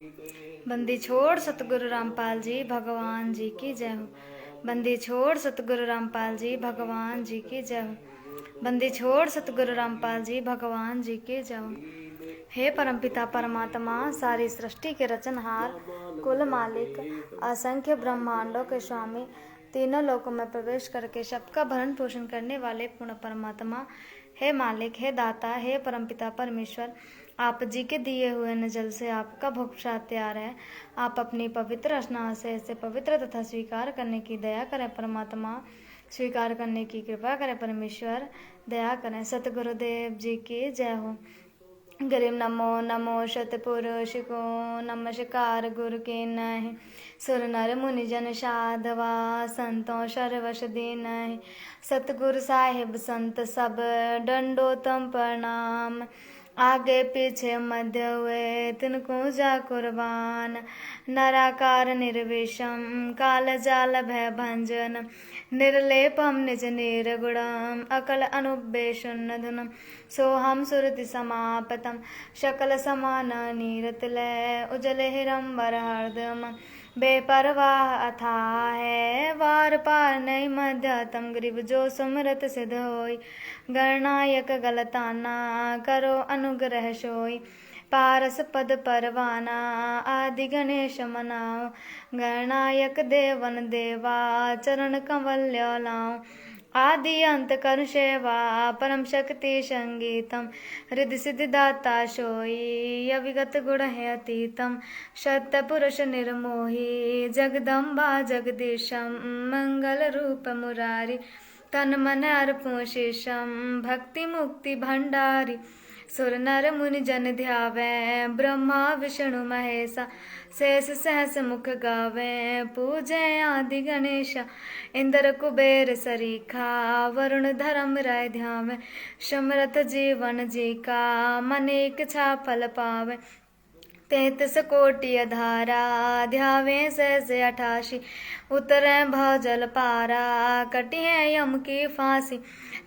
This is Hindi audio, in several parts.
बंदी छोड़ सतगुरु रामपाल जी भगवान जी की जय हो। बंदी छोड़ सतगुरु रामपाल जी भगवान जी की जय हो। बंदी छोड़ सतगुरु रामपाल जी भगवान जी की जय हो। हे परमपिता परमात्मा, सारी सृष्टि के रचनहार, कुल मालिक, असंख्य ब्रह्मांडों के स्वामी, तीनों लोकों में प्रवेश करके सबका भरण पोषण करने वाले पूर्ण परमात्मा, हे मालिक, हे दाता, हे परमपिता परमेश्वर, आप जी के दिए हुए न जल से आपका भोग प्रसाद तैयार है। आप अपनी पवित्र स्नान से इसे पवित्र तथा स्वीकार करने की दया करें परमात्मा, स्वीकार करने की कृपा करें परमेश्वर, दया करें। सतगुरुदेव जी की जय हो। गरीब नमो नमो सतपुरुष को नमस्कार गुरु के नहि, सुर नर मुनि जन साधवा संतों सर्वस दीन। सतगुरु साहिब संत सब दंडोतम प्रणाम, आगे पीछे मध्य हुए तिनको जा कुर्बान। नराकार निर्विषम काल जाल भय भंजन, निर्लेपम निज निर्गुणम अकल अनुबेशुन धुनम। सोहम सुरति समापतम शकल समान नीरतलय, उजल हिरंबर हरदम बेपरवाह अथाह है। वार पार नहीं मध्यतम गरीब जो सुमरत सिद्ध होई, गणनायक गलताना करो अनुग्रह सोई। पारस पद परवाना आदि गणेश मनाओ, गणनायक देवन देवा चरण कमल लाओ। आदि अंत कर सेवा परम शक्ति संगीतम, रिद्धि सिद्धि दाता सोई अविगत गुण है अतीतम। सत्य पुरुष निर्मोही जगदम्बा जगदीशम, मंगल रूप मुरारी तन मन अर्पण शेषम। भक्ति मुक्ति भंडारी सुर नर मुनि जन ध्यावे, ब्रह्मा विष्णु महेशा शेष सहस मुख गावे। पूजय आदि गणेशा इंद्र कुबेर सरीखा, वरुण धर्म राय ध्यावे। समरथ जीवन जी का मनेक इच्छा फल पावे। 33 कोटि अधारा ध्यावे सहस 88, उतरे भवजल पारा कटिए यम की फांसी।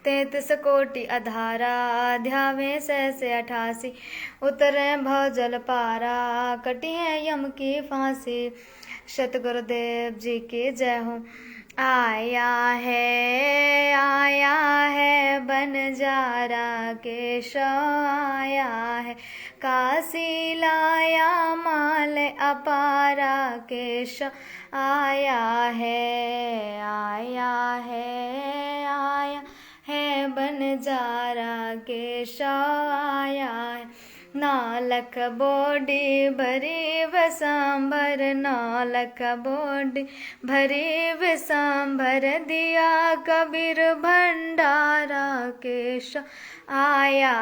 33 कोटि अधारा ध्यावे सहस 88, उतरे भवजल पारा कटिए यम की फांसी। सतगुरुदेव जी की जय हो। आया है बनजारा केश आया है, काशी लाया माल अपारा केश आया है बनजारा केश आया है। नालक बोडी भरी वसांभर, नालक बोडी भरी वसांभर, दिया कबीर भंडारा केश आया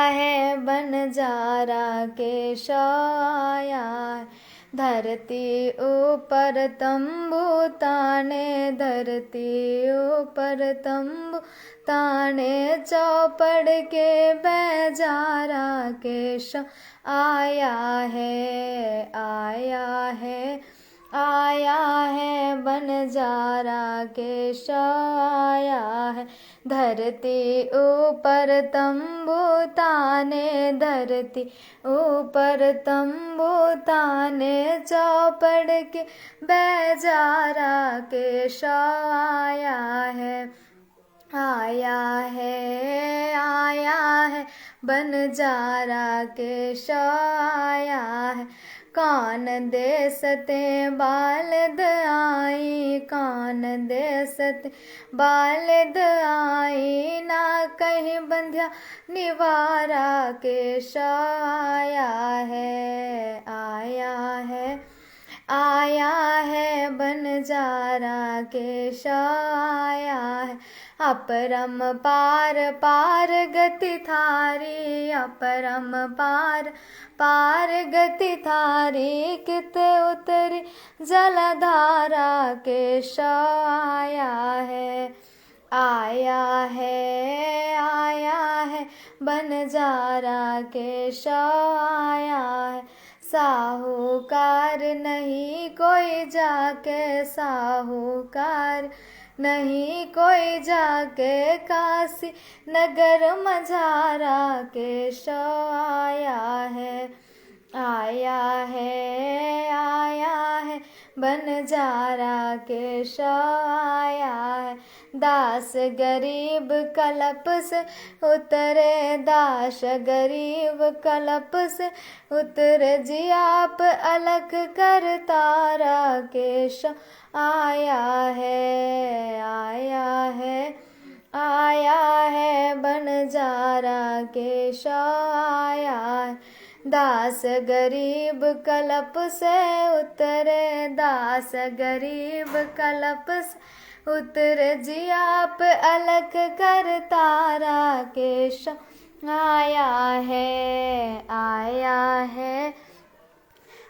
है बनजारा केश आया है। धरती ऊपर तंबू ताने, धरती ऊपर तंबू ताने, चौपड़ के बेजारा केश आया है बनजारा केश आया है। धरती ऊपर तंबू ताने, धरती ऊपर तंबू ताने, चौपड़ के बेजारा केश आया है बनजारा केश आया है। कान देसते बालद आई, कान देसते बालद आई, ना कहीं बंध्या निवारा केश आया है बनजारा केश आया है। अपरम पार पार गति थारी, अपरम पार पार गति थारी, कित उतरी जलधारा केश आया है बनजारा केश आया है। साहूकार नहीं कोई जाके, साहूकार नहीं कोई जाके काशी नगर मझारा केशव आया है, आया है, आया है बनजारा केशव आया है। दास गरीब कलप से उतरे, दास गरीब कलप से उतरे, जी आप अलख कर तारा केशव आया है, आया है, आया है बनजारा केशव आया है। दास गरीब कलप से उतरे, दास गरीब कलप से उतरे, जी आप अलख कर तारा केशव आया है, आया है,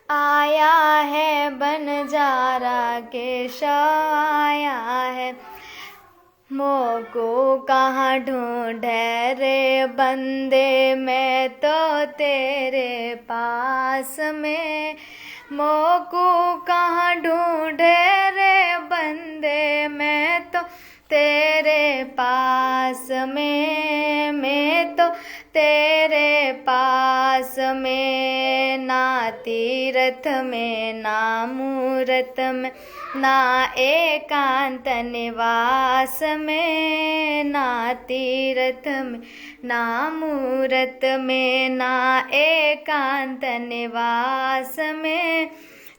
आया है बनजारा केशव आया है। मोको कहाँ ढूंढे रे बंदे, मैं तो तेरे पास में। मोको कहाँ ढूंढे रे बंदे, मैं तो तेरे पास में, मैं तो तेरे पास में। ना तीरथ में ना मूरत में, ना एकांत निवास में। ना तीरथ में ना मूरत में, ना एकांत निवास में।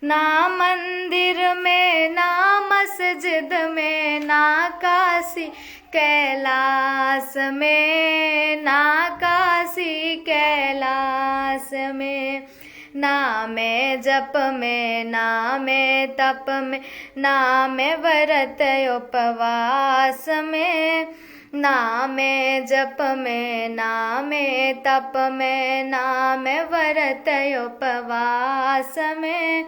ना मंदिर में ना मस्जिद में, ना काशी कैलाश में, ना काशी कैलाश में। ना मैं जप में ना मैं तप में, ना मैं व्रत उपवास में। ना मैं जप में ना मैं तप में, ना मैं व्रत उपवास में।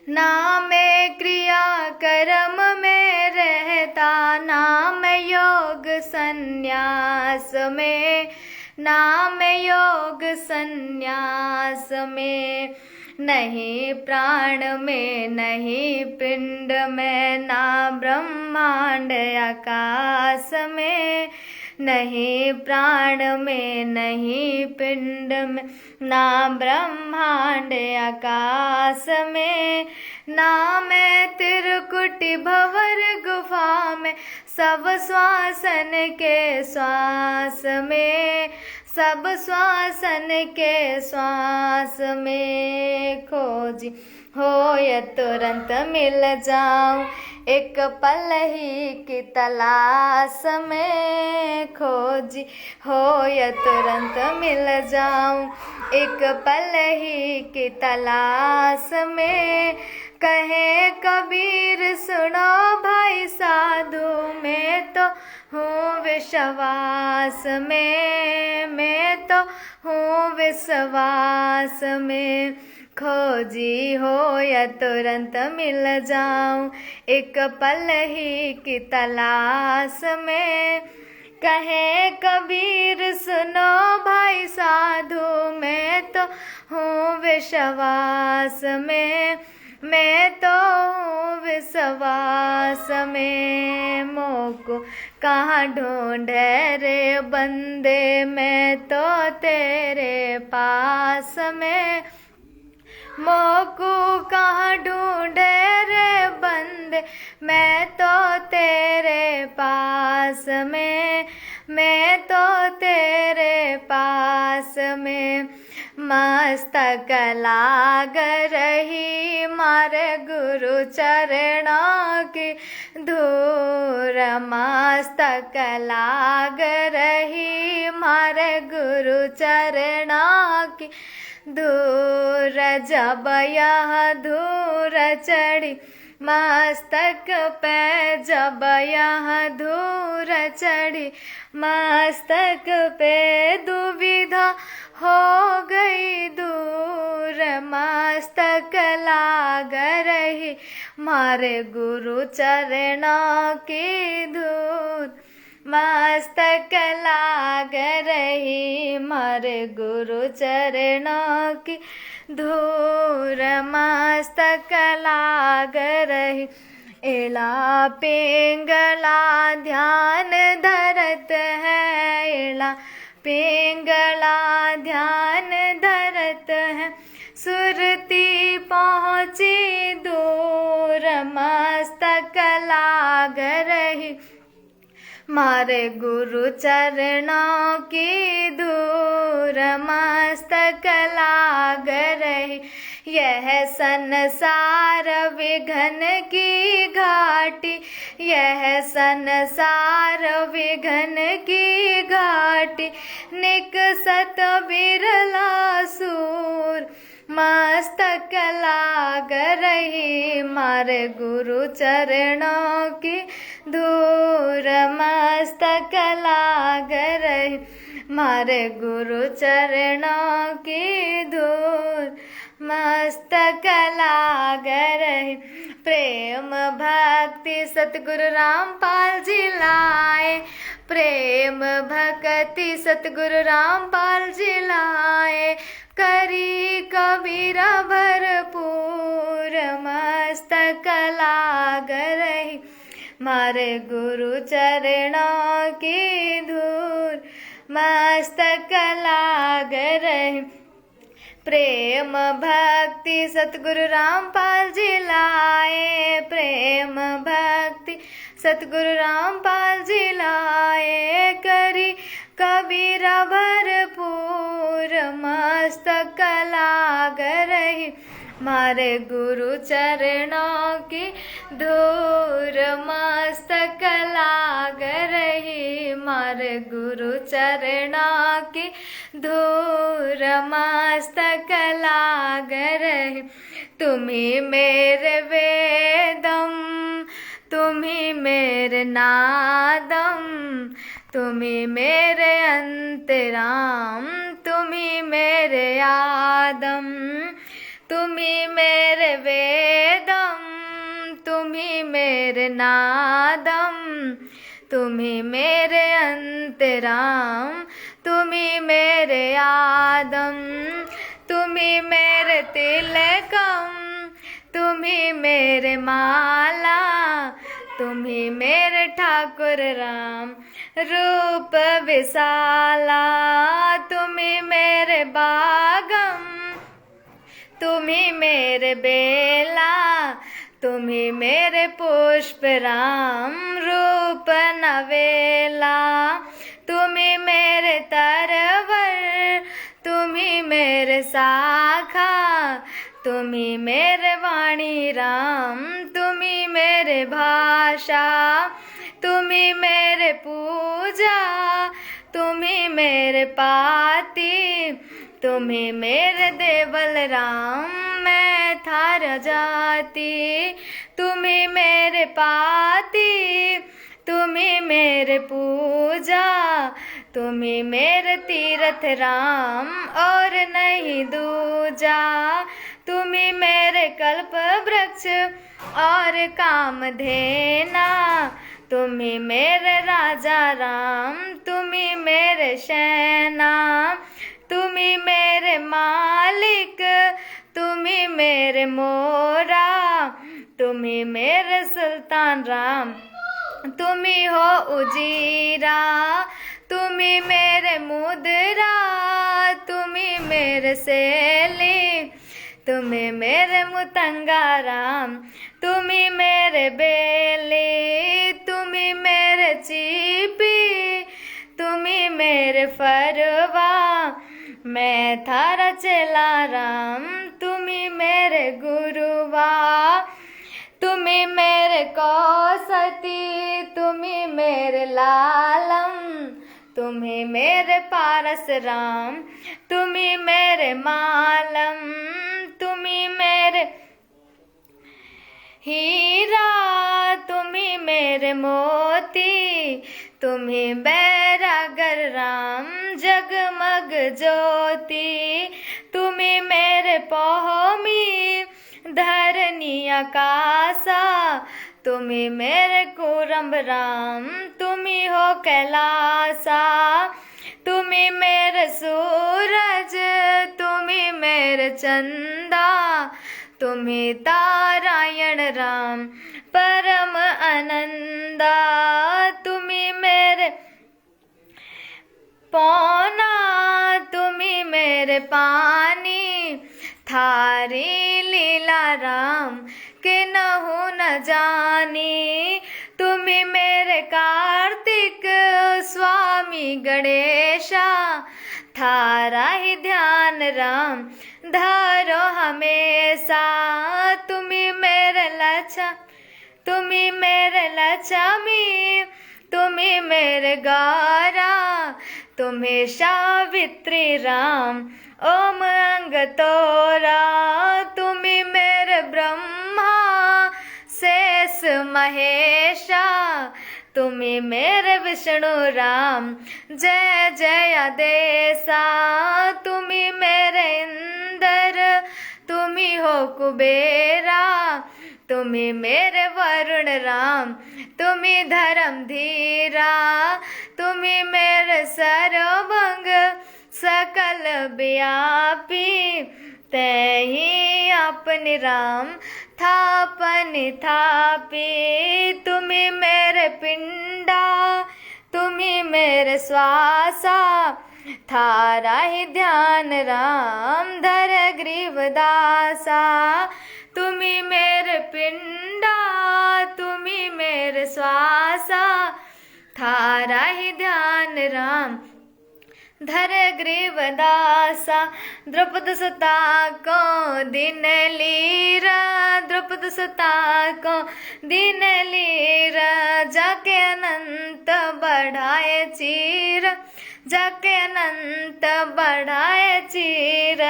ना मैं क्रिया कर्म में रहता, ना मैं योग संन्यास में, ना मैं योग संन्यास में। नहीं प्राण में नहीं पिंड में, ना ब्रह्मांड आकाश में। नहीं प्राण में नहीं पिंड में, ना ब्रह्मांड आकाश में। ना मैं त्रिकुटी भंवर गुफा में, सब श्वासन के श्वास में, सब श्वासन के श्वास में। खोजी हो या तुरंत मिल जाऊं, एक पल ही की तलाश में। खोजी हो या तुरंत मिल जाऊं, एक पल ही की तलाश में। कहे कबीर सुनो भाई साधु, मैं तो हूँ विश्वास में, मैं तो हूँ विश्वास में। खोजी हो या तुरंत मिल जाऊं, एक पल ही की तलाश में। कहे कबीर सुनो भाई साधु, मैं तो हूँ विश्वास में, मैं तो हूँ विश्वास में। मोको कहाँ ढूंढे रे बंदे, मैं तो तेरे पास में। मोको कहाँ ढूंढे रे बंदे, मैं तो तेरे पास में, मैं तो तेरे पास में। मस्तक लाग रही मारे गुरु चरणों की धूर, मस्तक लाग रही मारे गुरु चरणों की धूर। जब यह धूर चढ़ी मस्तक पे, जब यह धूर चढ़ी मस्तक पे, दुविधा हो गई दूर। मस्तक लाग रही मारे गुरु चरणों की धूर, मस्तक लाग रही मारे गुरु चरणों की धूर। मस्तक लाग रही एला पिंगला ध्यान धरत है, एला पिंगला ध्यान धरत है। सुरती पहुँची दूर मस्तक लाग रही, मारे गुरु चरणों की धूर मस्तक लाग रही। यह संसार विघन की घाटी, यह संसार विघन की घाटी। निकसत बिरला सूर मस्तक लाग रही, मारे गुरु चरणों की धूर मस्तक लाग रही, मारे गुरु चरणों की धूर मस्तक लाग रही। प्रेम भक्ति सतगुरु रामपाल जी लाए, प्रेम भक्ति सतगुरु रामपाल जी लाए। करी कबीरा भरपूर मस्तक लाग रही, मारे गुरु चरणों की धूर मस्तक लाग रही। प्रेम भक्ति सतगुरु रामपाल जी लाए, प्रेम भक्ति सतगुरु रामपाल जी लाए। करी कबीरा भरपूर मस्तक लाग रही, मारे गुरु चरणों की धूर मस्तक लाग रही, मारे गुरु चरणों की धूर मस्तक लाग रही। तुम्ही मेरे वेदम, तुम्ही मेरे नादम, तुम्ही मेरे अंतराम, तुम्ही मेरे आदम। तुम्ही मेरे वेदम, तुम्ही मेरे नादम, तुम्ही मेरे अंतराम, तुम्ही मेरे आदम। तुम्ही मेरे तिलकम, तुम्ही मेरे माला, तुम्ही मेरे ठाकुर राम रूप विशाला। तुम्ही मेरे बागम, तुम्ही मेरे बेला, तुम्ही मेरे पुष्प राम रूप नवेला। तुम्ही मेरे तरवर, तुम्ही मेरे शाखा, तुम्ही मेरे वाणी राम, तुम्ही मेरे भाषा। तुम्ही मेरे पूजा, तुम्ही मेरे पाती, तुम्ही मेरे देवल राम, मैं थारा जाती। तुम्ही मेरे पाती, तुम्ही मेरे पूजा, तुम्ही मेरे तीर्थ राम और नहीं दूजा। तुम्ही मेरे कल्प वृक्ष और कामधेना, तुम्ही मेरे राजा राम, तुम्ही मेरे शैना। तुम्ही मेरे मालिक, तुम्ही मेरे मोरा, तुम्ही मेरे सुल्तान राम, तुम्ही हो उजीरा। तुम्ही मेरे मुद्रा, तुम्ही मेरे सेली, तुम्ही मेरे मुतंगा राम, तुम्ही मेरे बेली। तुम्ही मेरे चीपी, तुम्ही मेरे फरवा, मैं थारा चेला राम, तुम्ही मेरे गुरुवा। तुम्ही मेरे कौसती, तुम्ही मेरे लालम, तुम्ही मेरे पारस राम, तुम्ही मेरे मालम। तुम्ही मेरे हीरा, तुम्ही मेरे मोती, तुम्ही बैरागर राम, जगमग ज्योति। तुम्ही मेरे पौमी, धरनी आकाशा, तुम्ही मेरे कुरम्ब राम, तुम्ही हो कैलासा। तुम्ही मेरे सूरज, तुम्ही मेरे चंदा, तुम्ही तारायण राम, परम आनंदा तुम्ही मेरे पौना तुम्ही मेरे पानी थारी लीला राम के नहु न जानी तुम्ही मेरे कार्तिक स्वामी गणेशा थारा ही ध्यान राम धरो हमेशा तुम्ही मेरे लक्ष्मी तुम्ही मेरे गौरा तुम्हें सावित्री राम ओम अंग तोरा तुम्ही मेरे ब्रह्मा शेष महेशा तुम्ही मेरे विष्णु राम जय जय आदेशा तुम्ही मेरे इंद्र तुम्ही हो कुबेरा तुम्ही मेरे वरुण राम तुम्ही धर्म धीरा तुम्ही मेरे सर्वंग सकल व्यापी तही अपने राम थापनि थापी तुम्ही मेरे पिंडा तुम्ही मेरे श्वासा थारा ही ध्यान राम धर ग्रीवदासा तुम्ही मेरे पिंडा तुम्ही मेरे श्वासा थारा ही ध्यान राम धर ग्रीवदासा द्रौपद सुता को दिन लीरा द्रौपद सुता को दिन लीरा जाके अनंत बढ़ाए चीर जाके अनंत बढ़ाए चीर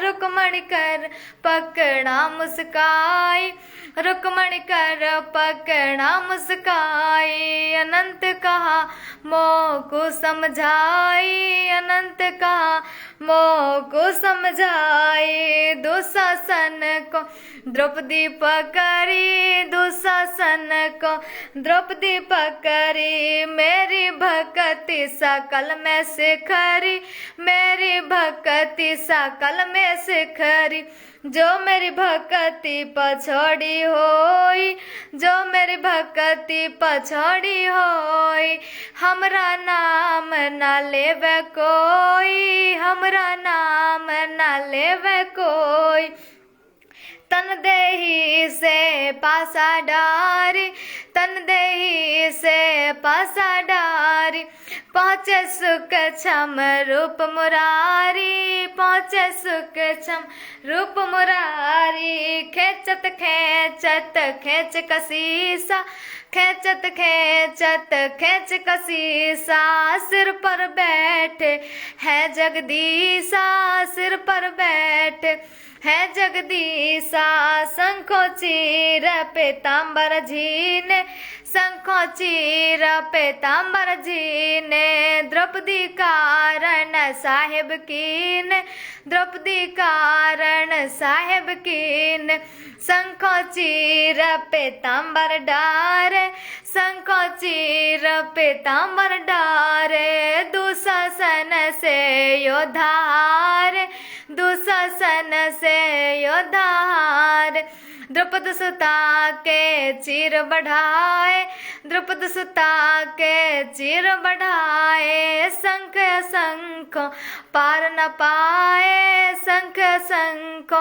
रुक्मणी कर पकड़ा मुस्काई रुक्मणी कर पकड़ा मुस्काई अनंत कहा मोह को समझाई अनंत कहा मोह को समझाई दुशासन को द्रौपदी पकड़ी दुशासन को द्रौपदी पकड़ी मेरी भक्ति सकल में सिखरी मेरी भक्ति सकल में सिखरी जो मेरी भक्ति पछोड़ी होई जो मेरी भक्ति पछोड़ी होई हमरा नाम न लेवे कोई हमरा नाम न लेवे कोई तन देही से पासा डारी तन देही से पासा डारी पहुँचे सुख छम रूप मुरारी पहुँचे सुख छम रूप मुरारी खेचत खेचत खेच कसीसा खेचत खेचत खेच कसीसा सिर पर बैठे है जगदीसा सिर पर बैठे है जगदीसा शंखो चीर पीताम्बर झीने शंखो चीर पीताम्बर झीने द्रौपदी कारण साहेब कीन द्रौपदी कारण साहेब कीन शंखो चीर पीताम्बर डारे शंखो चीर पीताम्बर डारे दुशासन से योद्धार दुशासन से योद्धार द्रौपद सुता के चीर बढ़ाए द्रौपद सुता के चीर बढ़ाए शंख शंख पार न पाए शंख शंख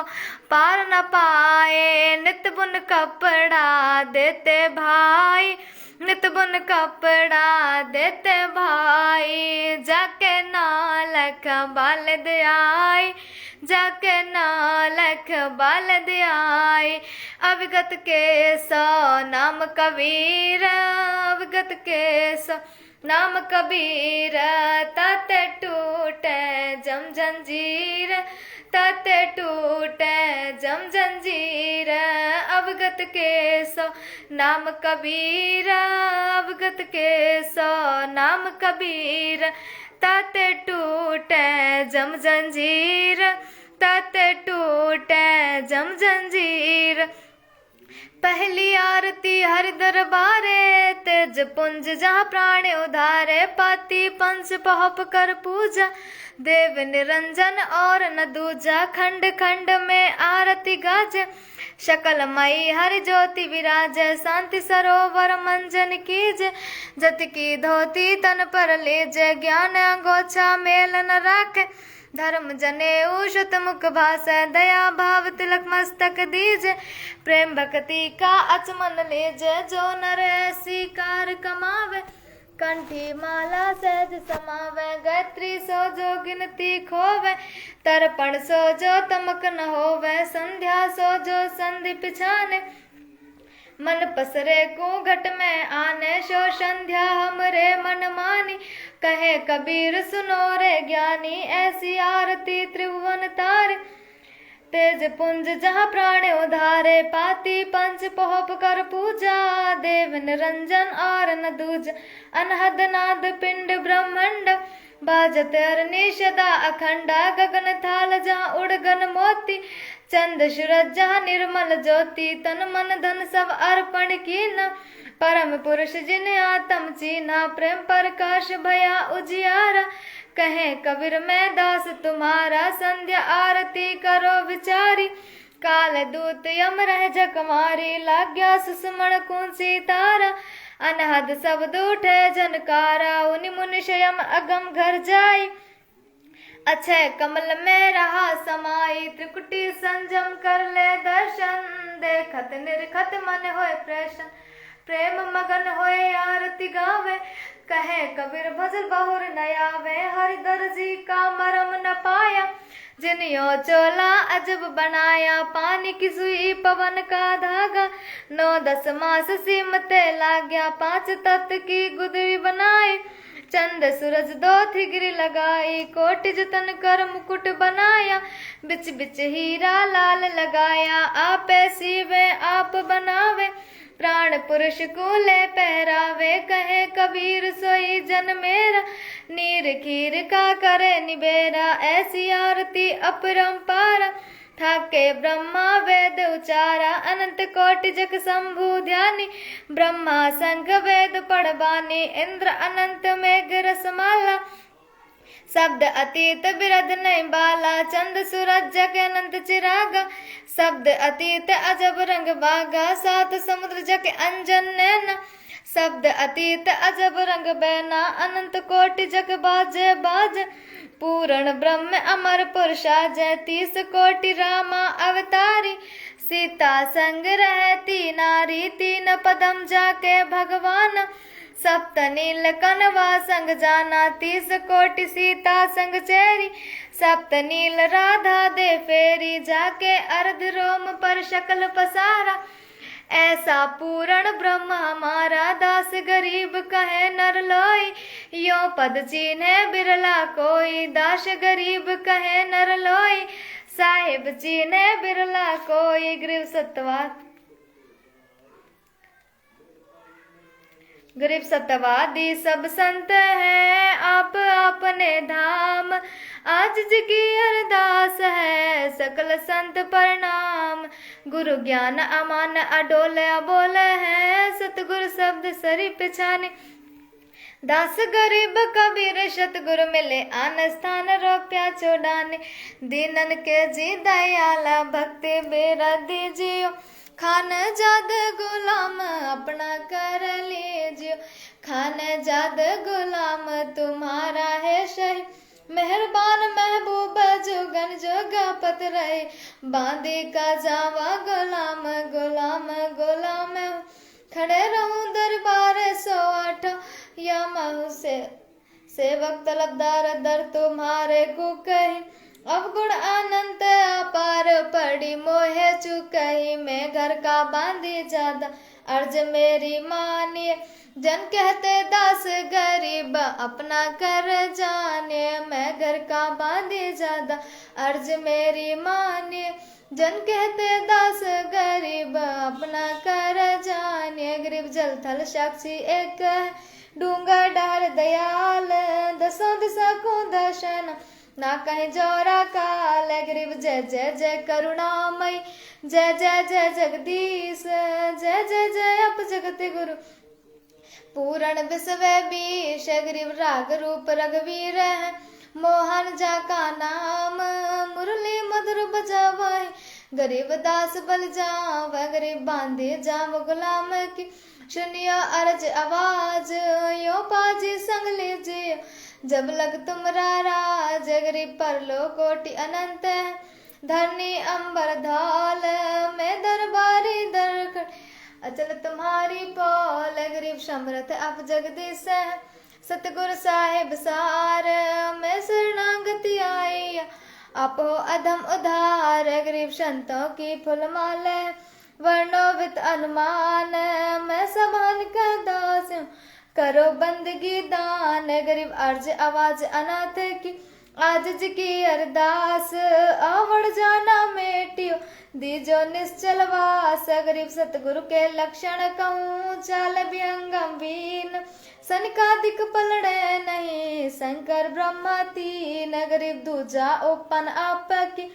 पार न पाए नित बुन कपड़ा देते भाई नित बुन कपड़ा देते भाई जाके नालक बाल दे आई जाके नालक बाल दे आई अविगत के सो नाम कबीर अविगत के सो नाम कबीर ताते टूटे जम जंजीर ताते टूटे जम जंजीर अवगत के सो नाम कबीर अवगत के सो नाम कबीर ताते टूटे जम जंजीर ताते टूटे जम जंजीर पहली आरती हरि दरबारे, तेज पुंज जहाँ प्राण उधारे, पाती पंच पहुप कर पूजा, देव निरंजन और न दूजा, खंड खंड में आरती गाजे, शकल मई हरि ज्योति विराजे, शांति सरोवर मंजन कीजे, जत की धोती तन पर लेजे, ज्ञान अंगोछा मेल न राखे, धर्म जने उषत मुख भाषे, दया भाव तिलक मस्तक दीजे, प्रेम भक्ति का अचमन लेजे, जो नर ऐसी कार कमावे, कंठी माला सहज समावे, गायत्री सो जो गिनती खोवे, तर्पण सो जो तमक न होवे, संध्या सो जो संधि पिछाने, मन पसरे को घट में आने, शो संध्या हमरे मन मानी, कहे कबीर सुनो रे ज्ञानी, ऐसी आरती त्रिभुवन तारे, तेज पुंज जहाँ प्राण उधारे, पाती पंच पहुप कर पूजा, देव निरंजन और न दूज, अनहद नाद पिंड ब्रह्मंड, बाजत अरनी सदा अखंडा, गगन थाल जहाँ उड़गन मोती, चंद सूरज जहाँ निर्मल ज्योति, तन मन धन सब अर्पण कीना, परम पुरुष जिन आत्म चीन्हा, प्रेम प्रकाश भया उजियारा, कहे कबीर मैं दास तुम्हारा, संध्या आरती करो विचारी, काल दूत यम रह जकमारी, लाग्या सुषमण कुंसी तारा, अनहद शब्द उठे जनकारा, उनि मुनि शयम अगम घर जाई, अक्षय कमल में रहा समाई, त्रिकुटी संजम कर ले दर्शन, देखत निरखत मन होए प्रसन्न, प्रेम मगन होए आरती गावे, कहे कबीर भजन बहुर न आवे, हरि दर्जी का मरम न पाया, जिन यो चोला अजब बनाया, पानी की सुई पवन का धागा, 9-10 मास सीमते लाग्या, 5 तत्व की गुदरी बनाई, चंद सूरज 2 थिगरी लगाई, कोटि जतन कर मुकुट बनाया, बिच बिच हीरा लाल लगाया, आपे सीवे आप बनावे, प्राण पुरुष को ले पहरावे, कहे कबीर सोई जन मेरा, नीर खीर का करे निबेरा, ऐसी आरती अपरंपारा, ठाके ब्रह्मा वेद उचारा, अनंत कोटि जग शंभु ध्यानी, ब्रह्मा संग वेद पढ़बानी, इंद्र अनंत मेघ रसमाला, शब्द अतीत बिरध नहीं बाला, चंद सूरज जग अनंत चिरागा, शब्द अतीत अजब रंग बागा, 7 समुद्र जग अंजन नैना, शब्द अतीत अजब रंग बैना, अनंत कोटि जग बाजे बाजे, पूर्ण ब्रह्म अमर पुरुषा जय, 30 कोटि रामा अवतारी, सीता संग रहती नारी, 3 पदम जाके भगवान, सप्त नील कनवा संग जाना, 30 कोटि सीता संग चेरी, सप्त नील राधा दे फेरी, जाके अर्ध रोम पर शकल पसारा, ऐसा पूर्ण ब्रह्म हमारा, दास गरीब कहे नर लोई, यो पद चीन्हे बिरला कोई, दास गरीब कहे नर लोई, साहिब चीन्हे बिरला कोई, गरीब सत्यवाद गरीब सत्यवादी सब संत हैं, आप अपने धाम, आज की अरदास है सकल संत प्रणाम, गुरु ज्ञान अमान अडोल अबोल है, सतगुरु शब्द सरी पिछाने, दास गरीब कबीर सतगुरु मिले, आन स्थान रोप्या चोड़ाने, दीनन के जी दयाला, भक्ति बेरा दीजियो, खान जाद गुलाम अपना कर लीजियो, खान जाद गुलाम तुम्हारा है सही, मेहरबान महबूब जुगन जोगापत रहे, बांदी का जावा गुलाम गुलाम गुलाम, खड़े रहूं दरबार 108 या महू से, सेवक तलबदार दर तुम्हारे को कही, अवगुण अनंत अपार पड़ी मोहे चुकही, मैं घर का बांधी ज्यादा अर्ज मेरी मानिए, जन कहते दास गरीब अपना कर जाने, मैं घर का बांधी ज्यादा अर्ज मेरी मानिए, जन कहते दास गरीब अपना कर जाने, गरीब जल थल साक्षी एक है, डूंगा डार दयाल, 10 दिशा को दर्शन, ना कहीं जोरा काल, गरीब जय जय जय करुणामय, जय जय जय जगदीश, जय जय जय अप जगत गुरु। पूरण विश्व बीश, गरीब राग रूप रघुवीर है। मोहन जा का नाम, मुरली मधुर बजावाए। गरीब दास बल जाव, गरीब बांधे जाव गुलाम की। सुनियो अर्ज आवाज, यो पाजी संग लीजिए। जब लग तुमरा राज, गरीब परलो कोटि अनंत है। धरनी अंबर धौल, मैं दरबारी दरखड़। अचल तुम्हारी पौल, गरीब समरथ आप जगदीश है। सतगुरु साहेब सार, मैं शरणागति आई। आप हो अधम उधार, गरीब संतों की फूलमाल है। वर्णोवित अनुमान, मैं संभाल कर दास हूँ। करो बंदगी दान, गरीब अर्ज आवाज अनाथ की। आज जी की अरदास, आवड़ जाना मेटियो। दीजो निश्चल वास, गरीब सतगुरु के लक्षण कहूँ। चाल विहंगम वीन, सनकादिक पलड़े नहीं। शंकर ब्रह्मा तीन, गरीब दूजा ओपन आप की।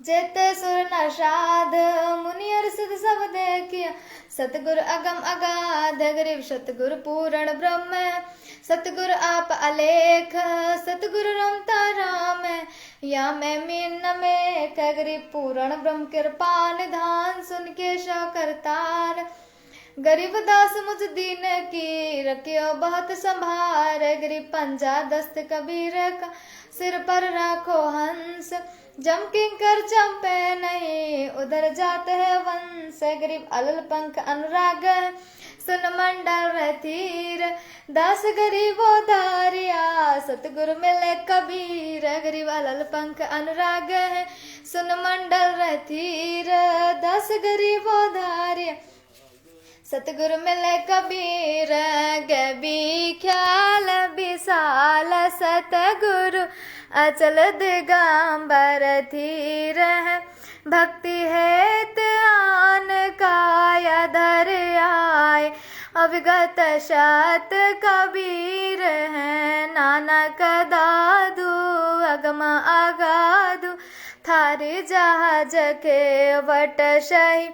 जेते सुर नशाद, मुनियर सिद्ध सब देखिया। सतगुरु अगम अगाध, गरीब सतगुरु पूर्ण ब्रह्म है। सतगुरु आप अलेख, सतगुरु रमता राम है। या मैं मीन में गरीब पूर्ण ब्रह्म कृपा निधान। सुन के शौ करतार, गरीब दास मुझ दीन की। रखियो बहुत संभार, गरीब पंजा दस्त कबीर का। सिर पर राखो हंस, जम किंकर चंपे नहीं। उधर जाते है वंश, गरीब अलल पंख अनुराग है। सुन मंडल रथीर, दास गरीबो धारिया। सतगुरु मिले कबीर, गरीब अलल पंख अनुराग है। सुन मंडल रथीर, दास गरीबो धारिया। सतगुरु मिले कबीर, गबी ख्याल विशाल। सतगुरु अचल दिगंबर धीर है। भक्ति हेत आन काया धर आए। अविगत शत कबीर है। नानक दादू अगम अगाधु। थारी जहाज के वट सही,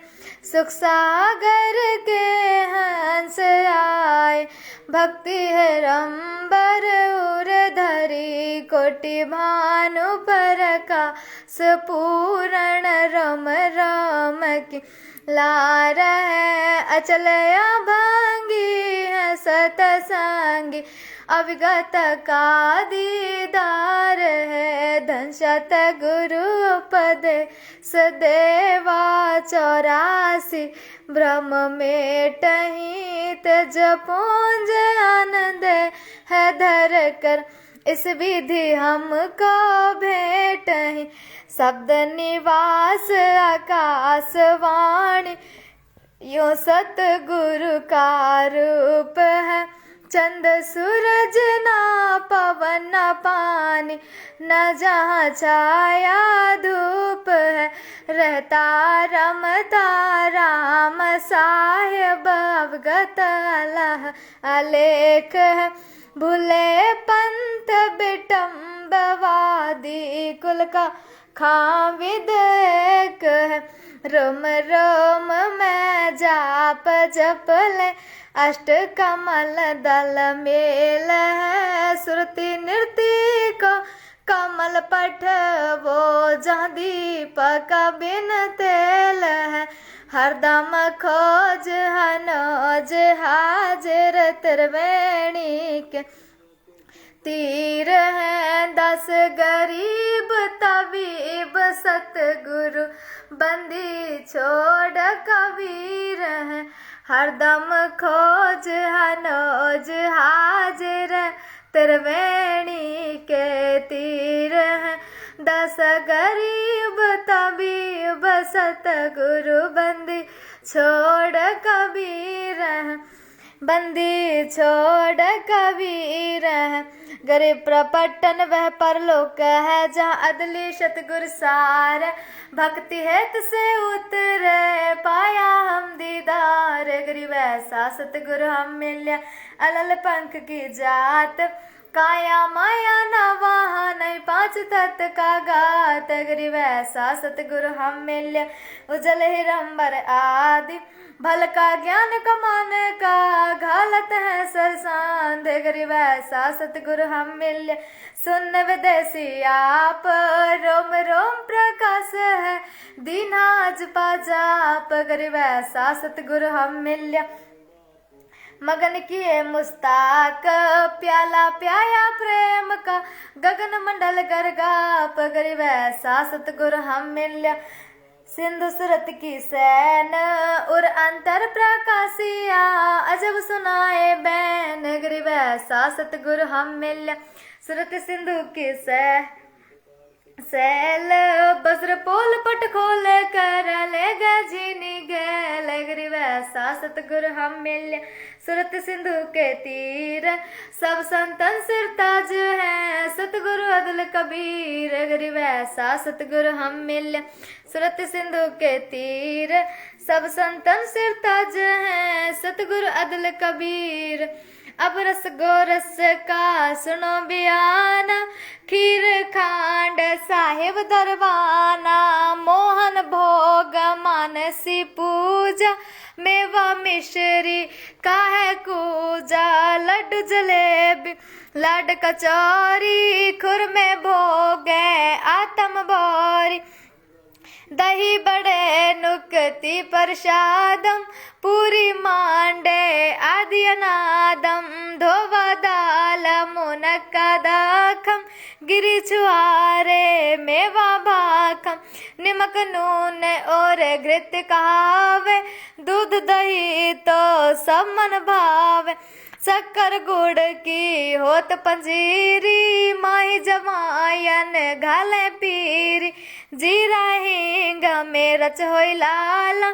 सुख सागर के हंस आए। भक्ति है रंबर उर धरी। कोटि भानु पर का सपूरण रम राम की। लार है अचल अभंगी है सतसंगी। अविगत का दीदार है। धन सत गुरु उपदेश देवा 84। ब्रह्म में टही तेज पुंज आनंद है धर कर। इस विधि हमको भेंट ही। शब्द निवास आकाश वाणी। यो सतगुरु का रूप है। चंद सूरज ना पवन ना पानी। न जहाँ छाया धूप है। रहता रमता राम साहेब। अवगत अल्लाह अलेख है। भूले पंथ बिटम्बवादी। कुल का खाविद एक है। रोम रोम में जाप जप ले। अष्ट कमल दल मेल है। सुरति नृत्य को कमल पठ वो। जहाँ दीपक बिन तेल है। हरदम खोज हनोज हाजिर। त्रिवेणी के तीर है। 10 गरीब तबीब सतगुरु बंदी छोड़ कबीर है। हरदम खोज हनोज हाजिर। त्रिवेणी के तीर है। 10 गरीब तबीब सतगुरु बंदी छोड़ कबीर है। बंदी छोड़ कबीर है। गरीब प्रपटन वह परलोक है। जहाँ अदली सतगुर सार। भक्ति हेत से उतरे पाया हम दीदार। गरीब ऐसा सतगुरु हम मिल्या। अलल पंख की जात। काया माया न वाहन पांच तत्व का गात गिरि वैसा सतगुरु हम मिल्य उजल हिरंबर आदि भल का ज्ञान कमान का घालत है सरसांद गिरि वैसा सतगुरु हम मिल्य सुन विदेशी आप रोम रोम प्रकाश है दीनाज पाजाप गिरि वैसा सतगुरु हम मिल्य मगन किए मुस्ताक प्याला प्याया प्रेम का गगन मंडल गरगा पगरी वैसा सतगुरु हम मिल्य सिंधु सुरत की सैन और अंतर प्रकाशिया अजब सुनाए बैन गिरि वैसा सतगुरु हम मिल्य सुरत सिंधु की सैल बज्र पोल पट खोल कर ले गजीनी गैल गिरि वैसा सतगुरु हम मिल्य सुरत सिंधु के तीर सब संतन सिरताज है सतगुरु अदल कबीर गिरि वैसा सतगुरु हम मिल्य सुरत सिंधु के तीर सब संतन सिरताज है सतगुरु अदल कबीर अब रस गोरस का सुनो बयान खीर खांड साहिब दरबाना मोहन भोग मानसी पूजा मेवा मिश्री काहे कूजा लड्डू जलेबी लाड कचौरी खुर में भोगे आतम बोरी दही बड़े नुकती प्रसादम पूरी मांडे आदि अनादम धोवा दाल मुनक्का दाखम गिरी छुआरे मेवा भाखम निमक नून और घृत कहावे दूध दही तो सब मन भावे शक्कर गुड़ की होत पंजीरी माही जमायन घाले पीरी जीरा हींग में रच होई लाला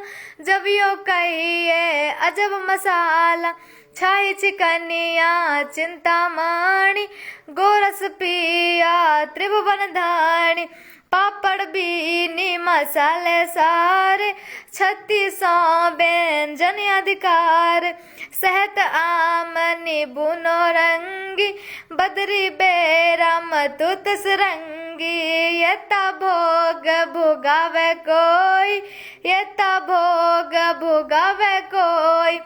जब यो कहिए अजब मसाला छाई चिकनिया चिंतामणि गोरस पिया त्रिभुवन धानी पापड़ बीनी मसाले सारे 3600 व्यंजन अधिकार सहत आम नींबू नौरंगी बदरी बेरम तुत सरंगी यता भोग भुगावे कोई यता भोग भुगावे कोई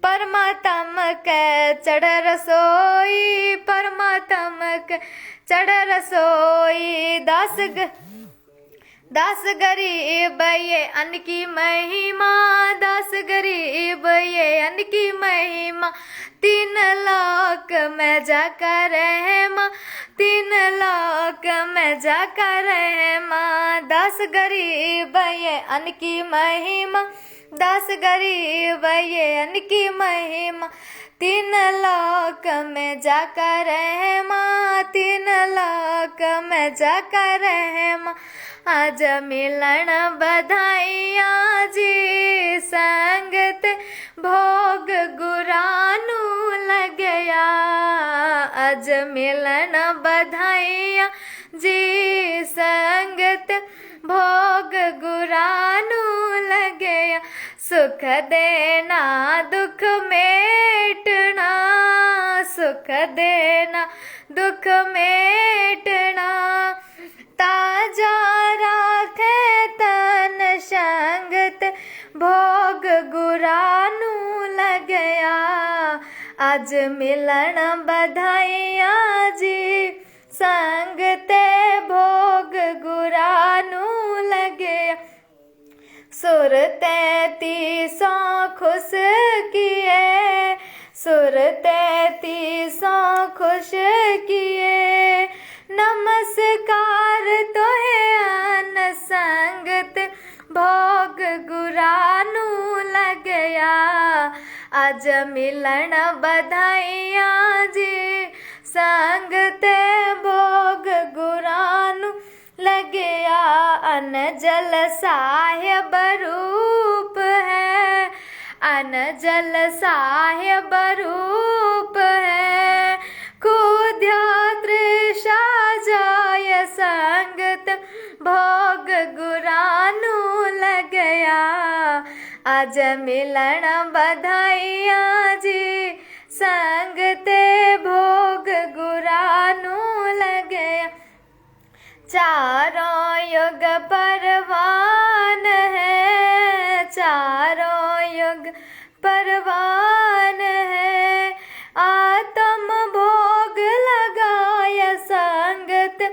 परमात्म के चढ़ रसोई परमात्म के चढ़ रसोई दास गरीब ये अन्न की महिमा दास गरीब ये अन्न की महिमा 3 लाख में जाकर रहमा 3 लाख में जाकर रहमा दास गरीब ये अन्न की महिमा दास गरीब ये अन्न की महिमा 3 लाख में जाकर रहमा 3 लाख में जाकर रहमा आज मिलन बधाइया जी संगत भोग गुरानू लगया आज मिलन बधाइया जी संगत भोग गुरानू लगया सुख देना दुख मेटना सुख देना दुख मेटना ताजा राखे तन संगत भोग गुरानू लगया आज मिलन बधाइया जी संगते भोग गुरानू लगया सुर 3300 खुश किए सुर 3300 खुश किए नमस्कार तो है अन संगत भोग गुरानू लगया आज मिलन बधाइया जी संगते भोग गुरानू लगया अन जल साहेब रूप है अन जल साहेब रूप है खुद्या तृषा जाय संगत भोग गुरानू लगया आज मिलन बधाइया जी संगते भोग गुरा युग परवान है, चारों युग परवान है। आत्म भोग लगाय संगत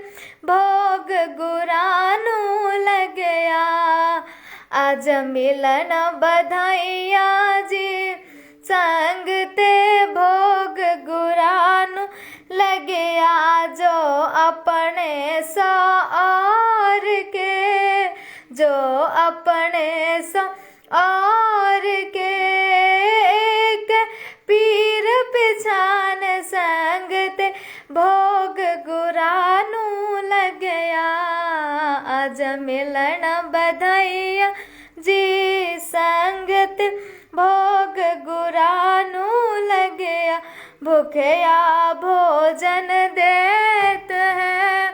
भोग गुरानु लगया। आज मिलन बधाइया जी, संग ते भोग गुरानु लगया। जो अपने सो और के, जो अपने सो और के, एक पीर पिछान संगत भोग गुरानु लगया। आज मिलन बधाइया जी, संगत भोग गुरानु लगया। भूखया भोजन देत है,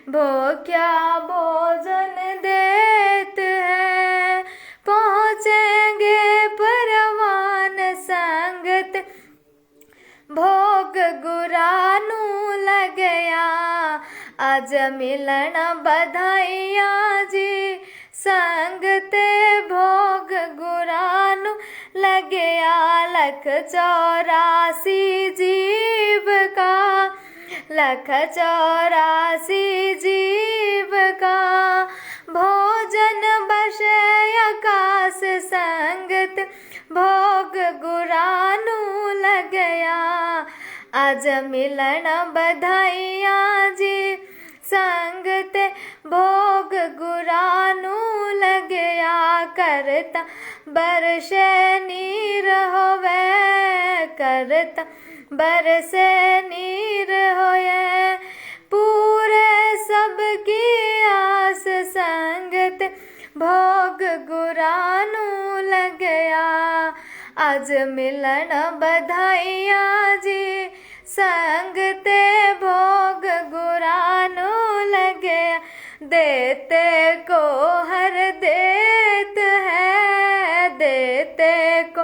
भूख्या भोजन देत है। पहुँचेंगे परवान संगत भोग गुरानु लगया। आज मिलन बधाइया जी, संगत भोग गुरानु लगया। 184 जीव का, 184 जीव का, भोजन बसे आकाश संगत भोग गुरानु लगया। आज मिलन बधाइया जी, संगत भोग गुरानु लगया। करता बरसे नीर होवे, करता बरसे नीर होए। पूरे सबकी आस संगत भोग गुरानु लगया। आज मिलन बधाइया जी, संगत भोग गुरानु लगया। देते को हर देत है, देते को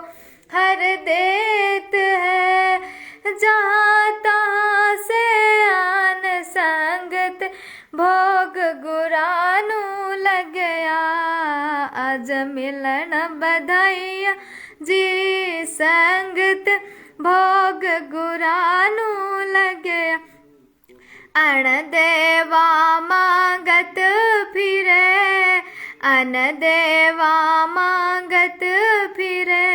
हर देत है। जहाँ तहाँ से आन संगत भोग गुरानु लगया। आज मिलन बधाइया जी, संगत भोग गुरानु लगया। अण देवा मांगत फिरे, अन देवा मांगत फिरे।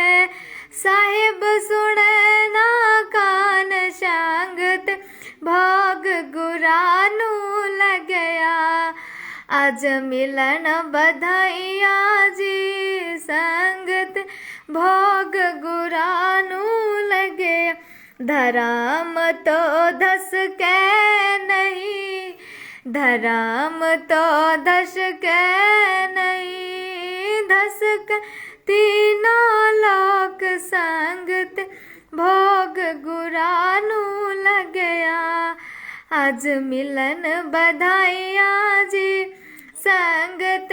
साहिब सुने ना कान संगत भोग गुरानु लगया। आज मिलन बधाइया जी, संगत भोग गुरानु लगया। धर्म तो धस के नहीं, धर्म तो धस के नहीं। धस के तीनों लोक संगत भोग गुरानु लगया। आज मिलन बधाइया जी, संगत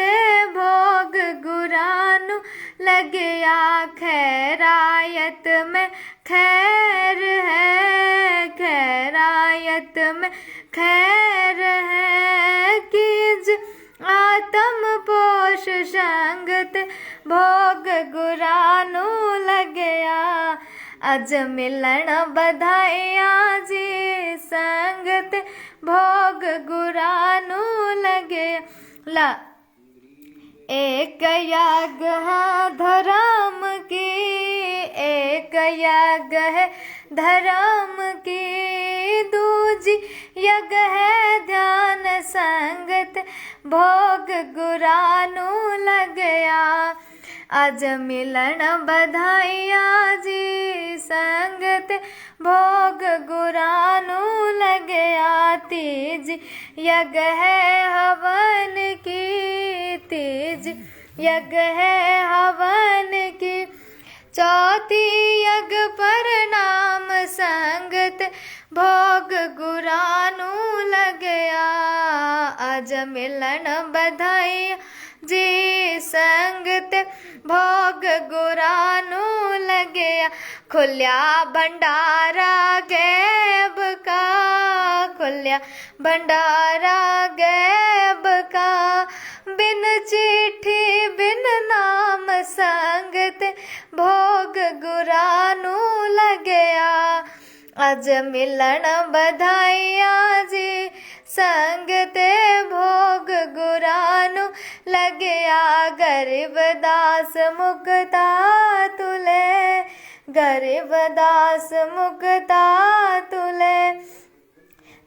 भोग गुरानु लगया। खैरायत में खैर है, खैरायत में खैर है। कीज आत्म पोष संगत भोग गुरानु लगया। आज मिलन बधाइया जी, संगत भोग गुरानु लगया। ला एक यज्ञ है धर्म की, एक यज्ञ है धर्म की। दूजी यज्ञ है ध्यान संगत भोग गुरानु लगया। आज मिलन बधाइया जी, संगत भोग गुरानु लगया। तीज यज्ञ है हवन की, तीज यज्ञ है हवन की। चौथी यज्ञ परनाम संगत भोग गुरानु लगया। आज मिलन बधाइया जी, संगत भोग गुरानु लगया। खुल्या भंडारा गैब का, खुल्या भंडारा गैब का। बिन चिट्ठी बिन नाम संगत भोग गुरानू लगया। अज मिलन बधाइया जी संगत भोग गुरानू लगया। गरीब दास मुक्ता तुले, गरीब दास मुक्ता तुले।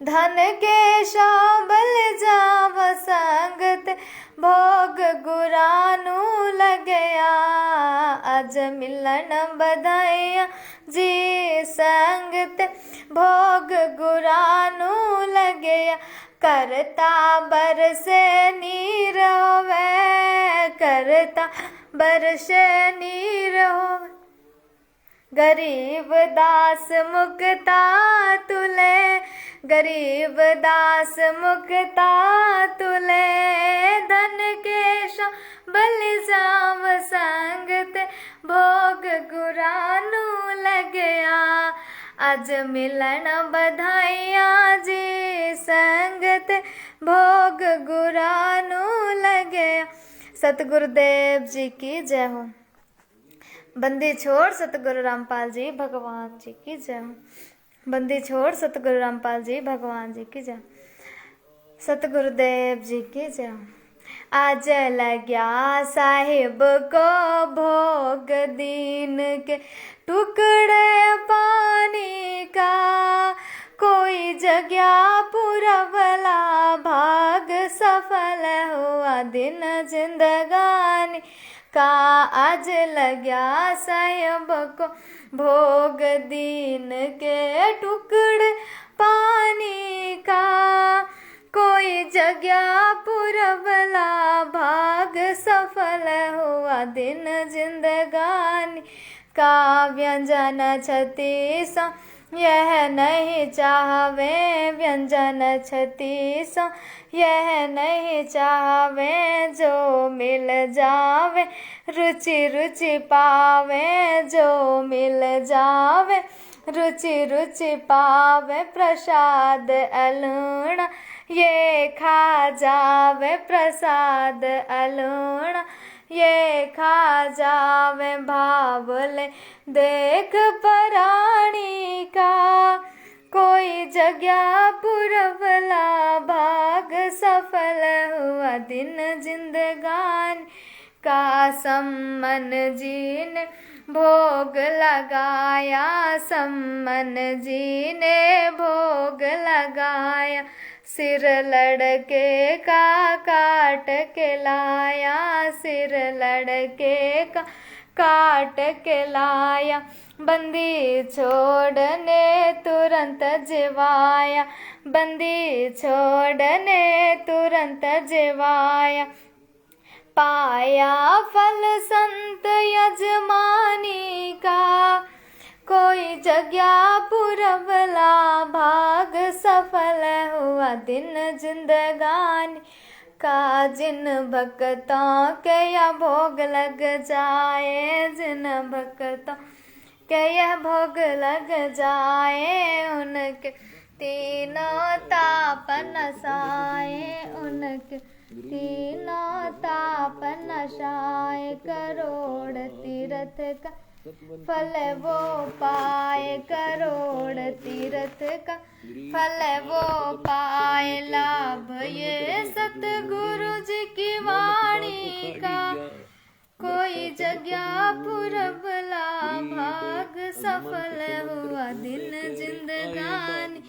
धन के शाबल जाव संगत भोग गुरानू लगया। अज मिलन बधाइया जी संगत भोग गुरानू लगया। करता बरसे नीर होवे, करता बरसे नीर होवे। गरीब दास मुक्ता तुले, गरीब दास मुक्ता तुले। धन के शाबल जाव संगत भोग गुरानू लगया। अज मिलन बधाइया जी संगत भोग गुरानू लगया। सतगुरुदेव जी की जय हो। बंदी छोड़ सतगुरु रामपाल जी भगवान जी की जय हो। बंदी छोड़ सतगुरु रामपाल जी भगवान जी की जय। सतगुरुदेव जी की जय हो। आज लग्या साहिब को भोग दीन के टुकड़े पानी का। कोई जगया पुरवला भाग सफल हुआ दिन जिंदगानी का। आज लग्या साहिब को भोग दीन के टुकड़े पानी का। कोई जगया पुरवला भाग सफल हुआ दिन जिंदगानी का। व्यंजन 36 यह नहीं चाहवे, व्यंजन 36 यह नहीं चाहवे। जो मिल जावे रुचि रुचि पावे, जो मिल जावे रुचि रुचि पावे। प्रसाद अलूण ये खा जावे, प्रसाद अलूण ये खा जावे। भावले देख पराणी का। कोई जगया पुरवला भाग सफल हुआ दिन जिंदगानी का। सम्मन जी ने भोग लगाया, सम्मन जी ने भोग लगाया। सिर लड़के का काट के लाया, सिर लड़के का काट के लाया। बंदी छोड़ने तुरंत जिवाया, बंदी छोड़ने तुरंत जिवाया। पाया फल संत यजमानी का। कोई जगया पुरवला भाग सफल हुआ दिन जिंदगानी का। जिन भक्तों के यह भोग लग जाए, जिन भक्तों के यह भोग लग जाए। उनके तीनों ताप नसाए, उनके तीनों ताप नसाए। करोड़ तीर्थ का फल वो पाए, करोड़ तीर्थ का फल वो पाए। लाभ ये सतगुरु जी की वाणी का। कोई जगया पुरवला भाग सफल हुआ दिन जिंदगानी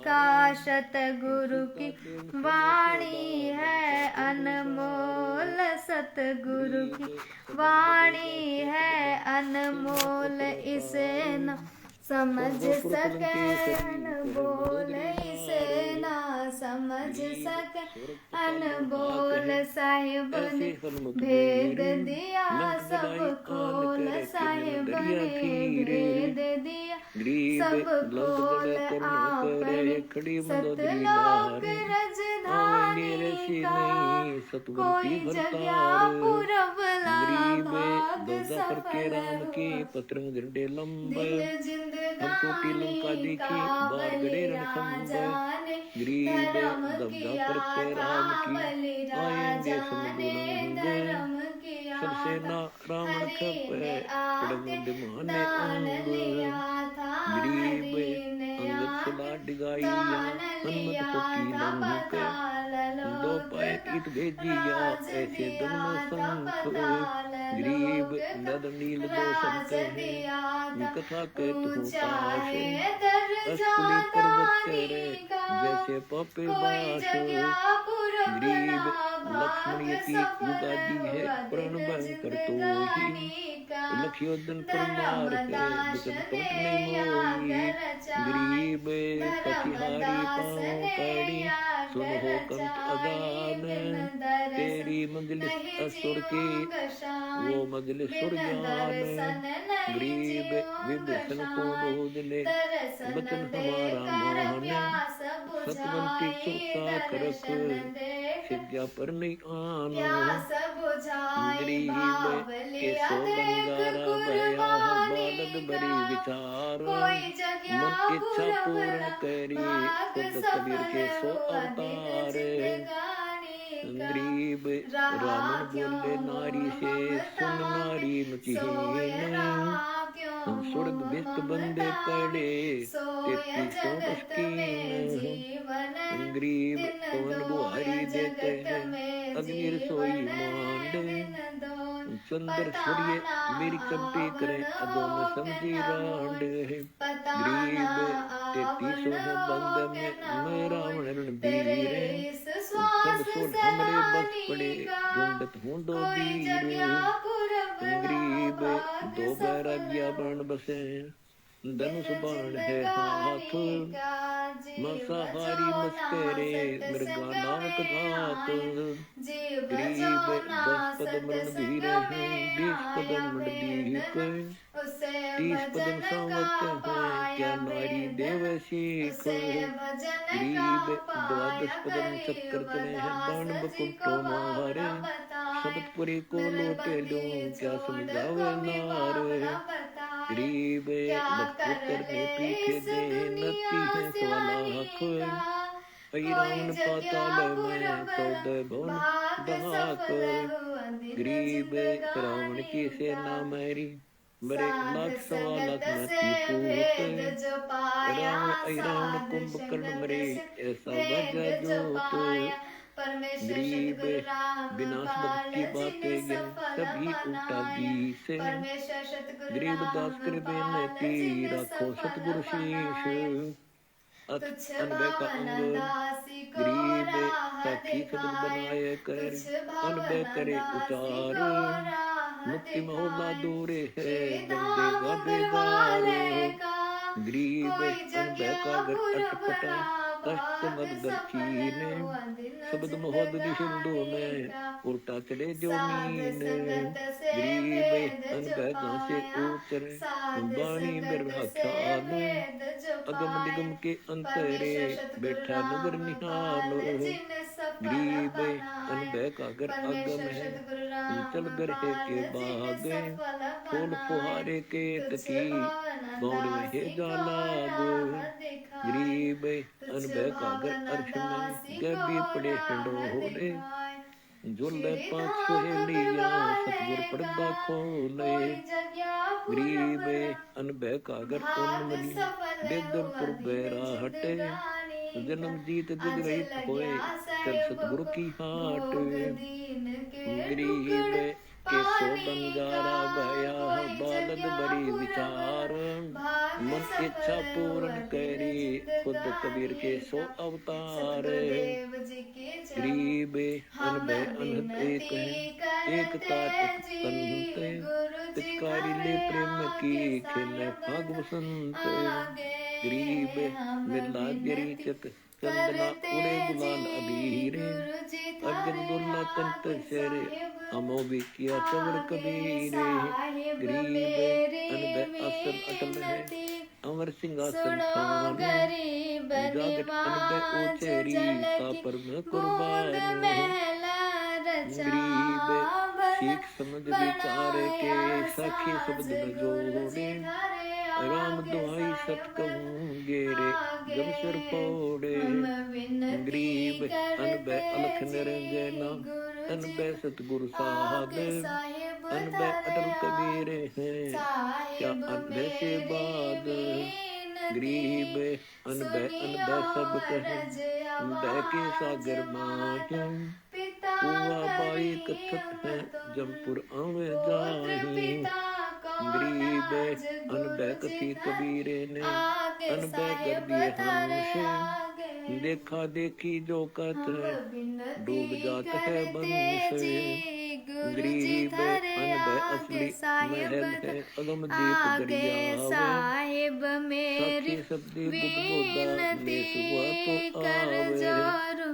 का। सतगुरु की वाणी है अनमोल, सतगुरु की वाणी है अनमोल। इसे न समझ सके अनबोल, इसे ना समझ सके अनबोल। साहिब ने भेद दिया सब खोल, साहिब ने भेद दिया गरीब सब लंत गले खोल करुण आपन करे खड़ी मंदोदरी सतलोक लारे आवे रजधानी सी का। नहीं सतगुरु की कोई जगह भरतार पुरबला गरीब भाग दौदा पर के सफल राम की हुआ। पत्रंग झंडे लंब दिन हम टूटी लंका जिंदगानी का देखी बार गड़े रणखंब बलिराजाने गरीब धर्म दबदा किया पर के था राम की आएंगे बलिराजा ने समदुरंग धर्म किया सबसे था। ना रावण हरि खपे ने आके पड़मुंड माने दान अंग लिया था। गरीब हरि ने अंगद आके सला डिगाइया दान हनुमत लिया को की था। लंक पाताल दो लोक पाए का इत भेजिया राज ऐसे दिया धर्म था। संख पाताल गरीब लोक का नद नील दो राज संत हैं दिया था। कथा कहत हूँ ऊंचा ताश है दर्जा अष्टकुली पर्वत करे दानी का। जैसे पपे कोई बास जगह गरीब पुरबला लक्ष्मण भाग यति युगादि सफल है हुआ। प्रण दिन भयंकर तो ही जिंदगानी का लखियोदन परमार है धर्मदास बचन ने टोट नहीं याद मोही रचाए। गरीब पछिहारी धर्मदास पाँव ने पड़ी याद सुन हो कंत रचाए। अजान बिन दर्शन तेरी मंजिल नहीं असुर की जीऊंग शान। वो मंजिल बिन सुरजान दर्शन नहीं गरीब जीऊंग विभीषण को शान। बोझले दर्शन बचन हमारा देकर मान प्यास सतवंती बुझाए। चुपता करक दर्शन देकर सिद्ध्या पर नहीं आन प्यास बुझाए। गरीब भाव के लिया सो देख बंजारा बया बालक कुर्बानी बड़ी का। विचार कोई जगह मन इच्छा पूर्ण पुरबला करी भाग खुद कबीर सफल के सो हुआ। दिन अवतार जिंदगानी का गरीब रहा रावण क्यों बोले नारी से सुन ममता नारी में। सोए मचिहीन रहा क्यों स्वर्ग भिस्त बंदे ममता पड़े में। सोए 33 जगत में कष्कीन जीवन गरीब दिन पवन बुहारी दोय देते जगत हैं में अग्नि रसोई जीवन मांड दिन दोय। चंद्र पता सूर्य ना मेरी कंपी करे आवन अदो में हो के समझी न रांड होए। है पता ना गरीब आवन 33 है बंद हो के में न मैं होए। रावण तेरे रणबीर इस सब श्वास सोच हमरे बस पड़े सलानी का। ढूंढत हूँ दो कोई वीर जगह पुरबला गरीब भाग दो सफल बैराग्या हुआ। बाण बसे धनुष दिन बाण है हाथ जिंदगानी का जीव मांसाहारी जो मस्करे नासत मृगा संग नामक में घात आए। जीव जो गरीब 10 पद नासत मरण संग धीरे हैं में 20 पद आया। मरण दीक वेदना उसे 30 पदम भजन का संवत हैं क्या पाया। नारी देव वेदना सीख उसे भजन का गरीब पाया। 12 पदम गरीब सत्कर्तने हैं बाण दास जी को बकुटो मारे भावना बताए। शबदपुरी को मिले लोटे लूं बंदी क्या छोड़ समझावे को भी नार भावना बताए। गरीब क्या कर लखपुत्र ले ने पीछे इस दे दुनिया नती है से 16 हानि लाख का। पई कोई रावण जगह पाताल में पुरबला 14 भवन भाग दहाक सफल हुआ। दिन गरीब रावण की जिंदगानी का सेना मेरी मरे साध 1 सवा संगत लाख से नाती भेद पूत जो पाया। रावण साध कुंभकर्ण संगत मरे से ऐसा भेद बजा जो जोत पाया। परमेश्वर गरीब सतगुरु विनाश भक्त रामपाल की जी ने बातें गिन सफल सभी उल्टा बनाया। बीस परमेश्वर सतगुरु गरीब दास कर रामपाल बेनती जी ने राखो सफल सतगुरु शीश बनाया। अथ तुच्छ अनबे का भावन अंग दासी को गरीब राह साखी शब्द दिखाए। बनाए कर तुच्छ अनबे भावन करे दासी उतार को राह मुक्ति मोहल्ला दिखाए। दूरे है श्री बंदे धाम का बेगार वाले का गरीब कोई अनबे जगह का घर अटपटा पुरबला अष्ट भाग मद सफल दर्चीने हुआ। दिन शब्द मोहद सिंधु जिंदगानी में का उल्टा चढ़े जो साध मीन संगत से गरीब भेद जो अनबे से पाया। उतरे साध बाणी संगत से बिरभाख्याल भेद जो अगम पाया। निगम के अंतरे परमेश्वर सतगुरु बैठा नगर निहाल रामपाल जी ने सफल गरीब बनाया। अनबे का घर अगम परमेश्वर है सतगुरु चल गरहे रामपाल के जी ने बाग सफल फूल बनाया। फुहारे के तुच्छ तकी भावन बौड़ में दासी को जालाग राह दिखाए। गरीब तुच्छ अनबे का घर भावन अर्श में दासी को गैबी पड़े राह हिंडोले दिखाए। झूले श्री 5 धाम सहेलियां सतगुर वाले पर्दा का खोले कोई जगह गरीब पुरबला अनबे का घर भाग उन्मली सफल बेदरपुर हुआ। दिन बैरा हटे जिंदगानी जन्म का जीत जग आज रहित होए लग्या कर साहेब सतगुरु को की हाट भोग दीन के गरीब टुकड़े के सो पानी का। बंजारा भया कोई बालक जगह बड़ी पुरबला विचार भाग मन सफल इच्छा हुआ। पूर्ण दिन करी खुद कबीर के जिंदगानी सो का अवतार सतगुरुदेव जी की जय। गरीब हम अनबे अनहत एक है विनती एक तार एक करते जी तंत गुरु जी पिचकारी ले घर प्रेम की आके खिल फाग साहेब बसंत आगे गरीब हम मिला गिरी विनती चक चंदना करते उड़े गुलाल जी अबीरे गुरु जी अजब थारे दुल्ला तंत आके शेरे साहेब अमो भी किया सबर आगे कबीरे साहेब गरीब मेरी अनबे असल अटल है विनती अमर सिंहासन सुनो ठान गरीब जागट अनबे निवाज ओचेरी जल का की पर में बूंद कुर्बान महल गरीब रचावन सीख समझ विचार के बनाया साखी शब्द साज न गुरु जोड़े जी धरे राम आगे दुहाई सत साहिब कहूँ गेरे आगे जब सिर फोड़े हम विनती गरीब अनबे करते अलख जी निरंजना गुरु जी अनबे सतगुरु साध आगे साहिब अनबे धरे अटल कबीर आगे हैं क्या साहिब अनबे से मेरी बाद विनती गरीब अनबे सुनियो अनबे सब कहें रज बह के आवाज सागर माता माही पिता कुआ बाई करी कथत है अमृतम जमपुर आवे पुत्र जाही पिता को गरीब नाज अनबे गुरु जी कथी धरे कबीरे ने आगे अनबे कर साहिब दिए धरे हंस आगे देखा देखी जो कहत हम है विनती डूब जात है करते बंस जी गुरु जी गरीब धरे अनबे आगे असली साहिब महल है अगम दीप आगे दरियावे साहिब मेरी साखी शब्दी बुद्धबोधा विनती ने सुबह तो कर आवे जोरु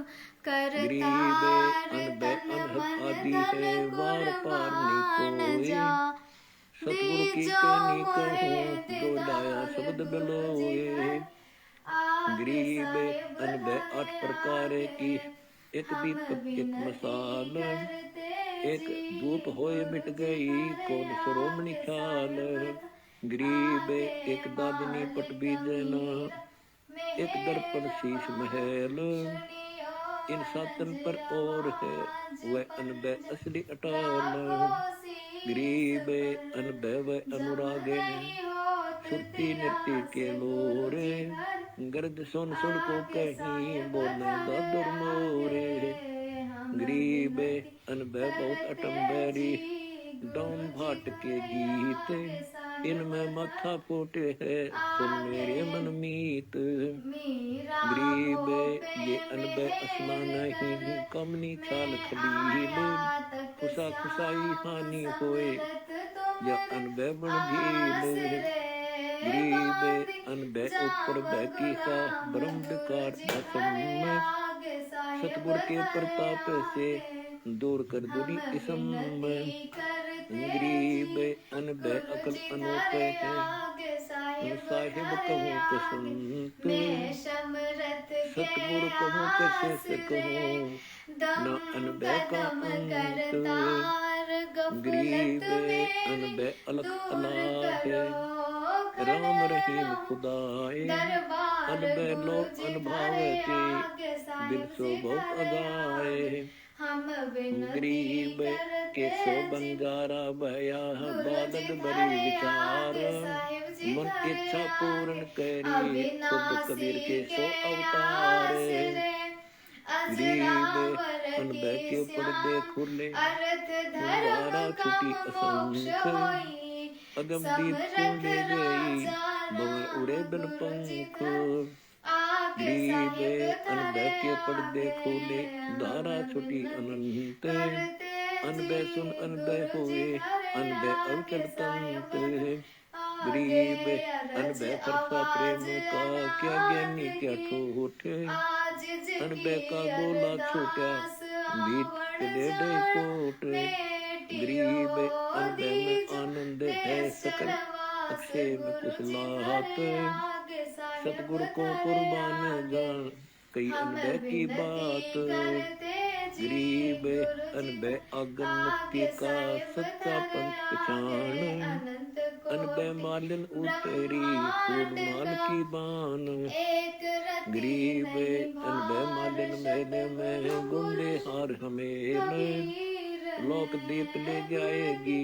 गरीब करतार अनबे तन अनहद मन आदि धन है वार पार नहीं गुरमान कोई जा सतगुरु की दीजो कहनी मोहे कहूँ जो लाया दीदार शब्द गुरु जी बिलोए धरे आगे गरीब साहिब अनबे आठ धरे प्रकार की आगे एक हम दीपक एक विनती मसाल करते एक जी धूप होए मिट गुरु जी गई धरे कौन श्रोमणि आगे ख्याल साहिब गरीब आगे एक दादनी पट मालिक बीजना मीर एक दर्पण शीश महल सुनियो इन सातन रज पर और है आवाज वह अनबे पंथ असली अटाल राखो शीस गरीब पर अनबे वह जब अनुरागे ने नहीं होत सुरती नृत्य तिलास के गुरु लोरे जी धर गर्द सुन सुन को आगे कहीं साहिब बोले धरे दादुर मोरे आगे हम गरीब विनती अनबे बहुत करते अटम्बरी जी डौन गुरु जी भाट के धरे गीत आगे साहिब इनमें माथा धरे फोटे है सुन मेरे आगे मन मीत मीरा गरीब भोपे ये अनबे आसमान मेरे ही दर कमनी ख्याल में खलील आया तक खुशा खुशाई श्याम हानि होए समरत तुम या अनबे बन झील आसरे गरीब बांध अनबे ऊपर जाम बैकी सा गुलाम ब्रह्मकार गुरु जी असम धरे में आगे साहिब सतगुर के धरे प्रताप से आगे दूर कर हम दुनी इसम में विनती करते गरीब जी अनबे गुरु अकल जी अनूपे धरे हैं आगे उन साहिब साहिब धरे कहूँ आगे कसंत मैं समरथ के सतगुरु कहूँ कैसे आसरे कहूँ दम न अनबे का कदम अंत करतार गफलत गरीब मेरी अनबे अलग दूर अला है करो राम करे रहीम आओ खुदाए दरबार अनबे गुरु लो जी अनभाव धरे के आगे दिल साहिब सो जी बहुत धरे अगाए आगे हम विनती गरीब के करते सो जी बंजारा भया गुरु जी बादल बड़ी धरे विचार आगे साहिब जी मन धरे इच्छा पूर्ण आगे करी खुद कबीर अविनाशी के के सो अवतार आसरे गरीब अजरामर अनबे की के पर्दे श्याम खुले अर्थ धर्म द्वारा काम छुटी मोक्ष असंख्य होई अगम दीप समरथ ले गई राजा भंवर उड़े राम बिन गुरु जी पंख धरे आगे गरीब साहिब अनबे धरे के पर्दे खोले आगे हम धारा छुटी विनती अनंत करते अनबे सुन जी अनबे गुरु जी हुए धरे अनबे आगे अवचल साहिब तंत धरे आगे गरीब अरज अनबे परसा आवाज प्रेम का क्या अनाथ ज्ञानी क्या की ठोठ आज अनबे का जिकी गोला छोटा अरदास बीत आवड़ चले डे जाए कोट बेटियों गरीब अनबे में दीजो आनंद है सकल नेसरवास अक्षय में गुरु कुछ जी लाहत धरे आगे साहिब सतगुरु को धरे कुर्बान आगे जान कई हम अनबे की विनती बात करते जी गरीब गुरु जी अनबे आगम मुक्ति आगे का साहिब सच्चा धरे पंथ आगे पहचान अनंत अनबे कोटि मालिन उतरी फूल ब्रह्मांड माल का की बान एक रति गरीब नहीं अनबे भार मालिन मेले सतगुरु में गुंडे गुरु हार हमेल कबीर लोक दीप ले जाएगी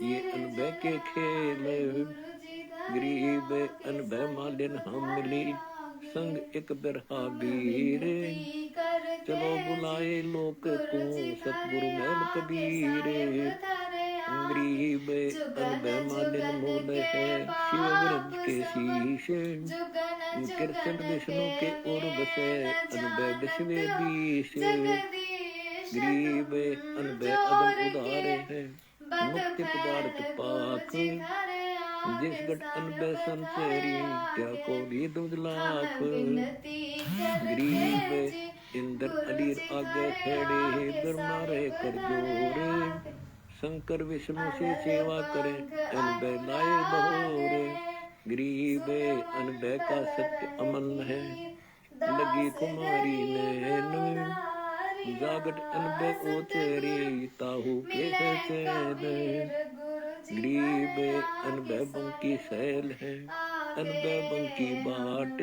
ये सिर अनबे के झुकाए खेल गुरु जी धरे गरीब आगे अनबे मालिन साहिब हम धरे मिली आगे संग एक बिरहा हम वीर विनती करते चलो जी बुलाए लोक को गुरु जी सतगुरु धरे मैल आगे कबीर साहिब धरे आगे गरीब जुगन अनबे मालिन जुगन मूल के है शिव पाप ब्रज के समन शीश जुगन कीर्तन जुगन विष्णु के के उर्व से वेद अनबे जानत विश्वे हो बीस जगदीश गरीब तुम अनबे अगम जोर के उदारे हैं बद मुक्ति पदार्थ फैल गुरु पाक जी धरे जिस आगे गट अनबे साहिब धरे संसेरी क्या आगे कोड़ी दूध हम लाख विनती करते गरीब जी इंद्र गुरु अलीर जी आगे धरे खड़े आगे ब्रह्मा रहे साहिब कर धरे जोरे आगे शंकर विष्णु से अनल सेवा करें पंख अनबे लाए अनुराग बहोरे रे गरीब अनबह का सत्य अमन है, लगी कुमारी नैन, जागट अनबह ओचरी ताहू के चैन। गरीब अनबह बंकी सैल है, अनबह बंकी बाट,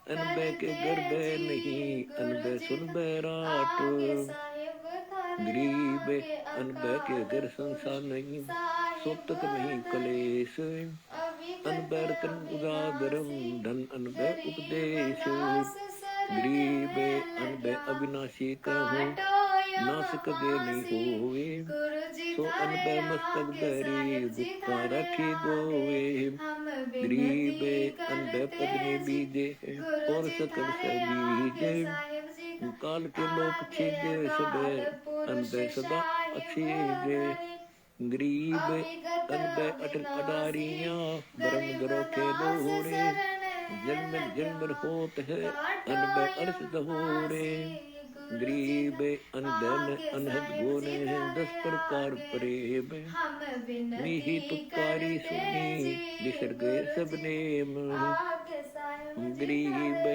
अनबह के गर्भ नहीं, अनबह सुन बैराट। गरीब अनबह के घर संसार नहीं, सो तक नहीं कलेश, अनबह रतन उजागरम धन अनबह उपदेश। गरीब अनबह अविनाशी कहूँ, नाश कदे नहीं होवे, सो अनबह मस्तक धरी गुप्ता रखी गोवे। गरीब अनबह पद्मी बीजे और सकल से बीजे, काल के लोक छीजे सबे अनबह सदा अच्छीजे। गरीब अनबह अटल अडारियां बरम गरो के दोहरे, जन्म होत है अनबह अर्थ दहोरे। गरीब अनबह में अनहद गुण है, 10 प्रकार प्रेम, मीही तुकारी सुनी बिसर गए सब नेम। गरीब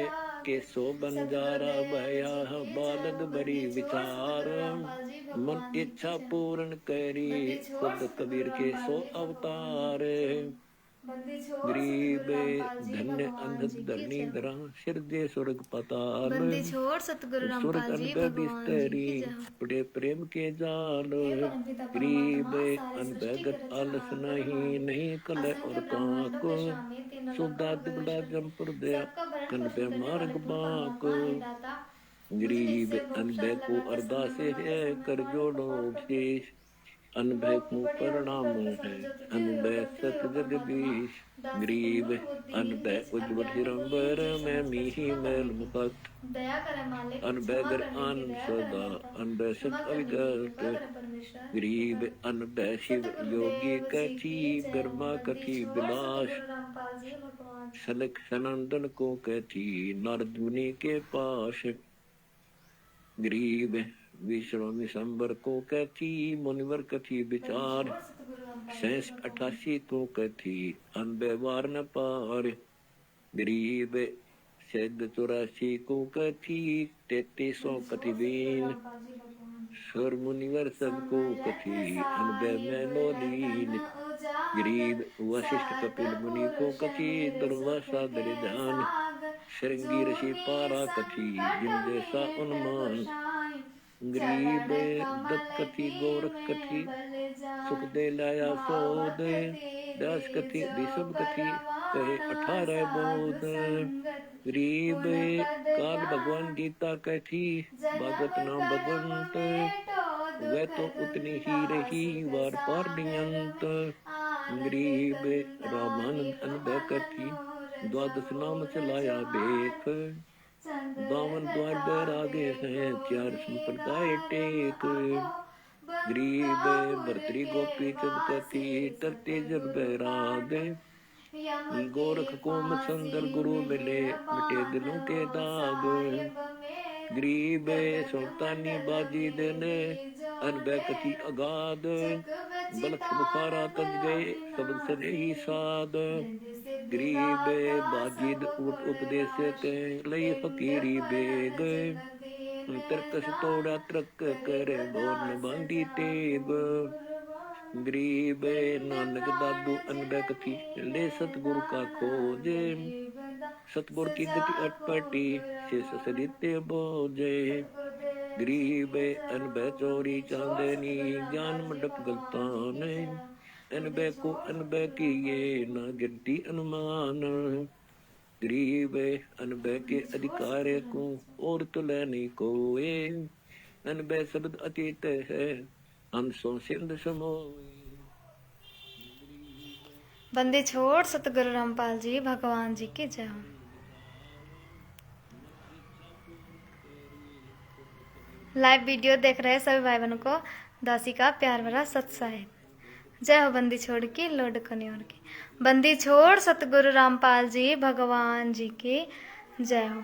के सो बंजारा भया, बालद बड़ी विचार, मन इच्छा पूर्ण करी, खुद कबीर के सो अवतार। गरीब धन्य अंध धरनी धरा, सिर दे स्वर्ग पाताल, बंदी छोड़ सतगुरु स्वर्ग रामपाल जी अनबह भगवान जी बिस्तरी की जय। पड़े प्रेम के जाल। गरीब अनबहगत आलस नहीं कल और काक, सुधा दुबला जमपुर दया कनबे मार्ग बाक। गरीब अनबह को अरदास है, कर जोड़ो शेष, अनबह को प्रणाम है, अनबह सत जगदीश। गरीब अनबह उज्ज्वल हिरंबर में मीही मैल मुक्त, अनबह गर आन सदा अनबह सत अविगत। गरीब अनबह शिव योगी कथी, ब्रह्मा कथी विलास, सनक सनंदन को कथी, नारद मुनि के पास। गरीब विष्णु विशंबर को कथी, मुनिवर कथी विचार, 88 को कथी, अनबह वार न पार। गरीब 84 को कथी, 3300 कथी बीन, सुर मुनिवर सबको कथी, अनबह में लोलीन। गरीब वशिष्ठ कपिल मुनि को कथी, दुर्वासा दरिदान, श्रृंगी ऋषि पारा कथी, जिन जैसा उन्मान। गरीब दत्त कथी, गोरख कथी, सुख दे लाया सोद, दास कथी विषम कथी, कहे 18 बोध। गरीब काल भगवान गीता कथी, भागवत नाम भगवंत, वह तो उतनी ही रही वार पार नियंत। गरीब रामानंद अनबह कथी, 12 नाम चलाया बेख, 52 द्वार बैरागे हैं, 4 संप्रदाय टेक। गरीब भर्तरी गोपी चंद कथी, तरते जब बैराग, गोरख को मत्संदर गुरु मिले, मिटे दिलों के दाग। गरीब सुल्तानी बाजी देने, अनबह कथी अगाध, बलख बुखारा तज गए सब सने ही साध। गरीब बाजिद उपदेश के लई फकीरी बेग, तरकस तोड़ा तरक करे बोन बांधी टेब। गरीब नानक दादू अनबह कथी, ले सतगुरु का खोजे, सतगुरु की गति अटपटी, शेष सरिते बोझे। गरीब अनबह चोरी चांदनी, ज्ञान मंडप गलतान, अनबह को अनबह की ये न गिनती अनुमान। गरीब अनबह के अधिकार को और तो लेने कोए, अनबह शब्द अतीत है अंशों सिंध समोए। बंदी छोड़ सतगुरु रामपाल जी भगवान जी की जय हो। लाइव वीडियो देख रहे सभी भाई बहनों को दासी का प्यार भरा सत साहिब। जय हो बंदी छोड़ की लोड कनियोर की। बंदी छोड़ सतगुरु रामपाल जी भगवान जी की जय हो।